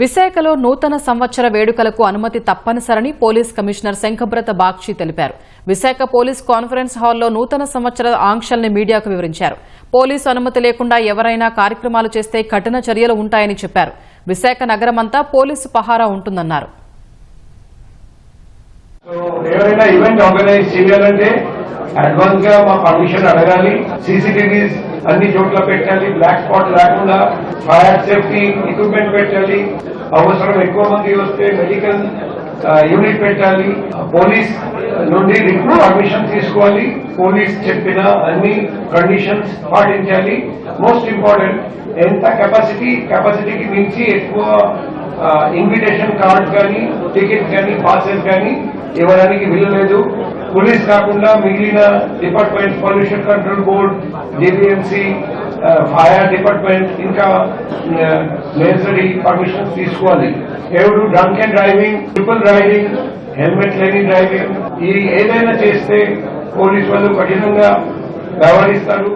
విశాఖలో నూతన సంవత్సర వేడుకలకు అనుమతి తప్పనిసరని పోలీస్ కమిషనర్ శంఖబ్రత బాగ్చి తెలిపారు. విశాఖ పోలీస్ కాన్ఫరెన్స్ హాల్లో నూతన సంవత్సర ఆంక్షల్ని మీడియాకు వివరించారు. పోలీసు అనుమతి లేకుండా ఎవరైనా కార్యక్రమాలు చేస్తే కఠిన చర్యలు ఉంటాయని చెప్పారు. విశాఖ నగరమంతా పోలీసు పహారా ఉంటుందన్నారు. ఎవరైనా ఈవెంట్ ఆర్గనైజ్ చేయాలంటే అడ్వాన్స్ గా మా పర్మిషన్ అడగాలి. సీసీటీవీస్ అన్ని చోట్ల పెట్టాలి, బ్లాక్ స్పాట్ లేకుండా ఫైర్ సేఫ్టీ ఎక్విప్మెంట్ పెట్టాలి. అవసరం ఎక్కువ మంది వస్తే మెడికల్ యూనిట్ పెట్టాలి. పోలీస్ నుండి పర్మిషన్ తీసుకోవాలి. పోలీస్ చెప్పిన అన్ని కండిషన్స్ పాటించాలి. మోస్ట్ ఇంపార్టెంట్ ఎంత కెపాసిటీకి మించి ఎక్కువ ఇన్విటేషన్ కార్డ్ కానీ టికెట్ కానీ పాసెస్ కానీ ఇవ్వడానికి వీలు లేదు. పోలీస్ కాకుండా మిగిలిన department, pollution control board, GBMC, fire department ఇంకా నేసరీ పర్మిషన్స్ తీసుకోవాలి. ఎవరు drunk and driving, triple riding, helmet లేని డ్రైవింగ్, ఇది ఏదైనా చేస్తే పోలీసు వాళ్ళు కఠినంగా వ్యవహరిస్తారు.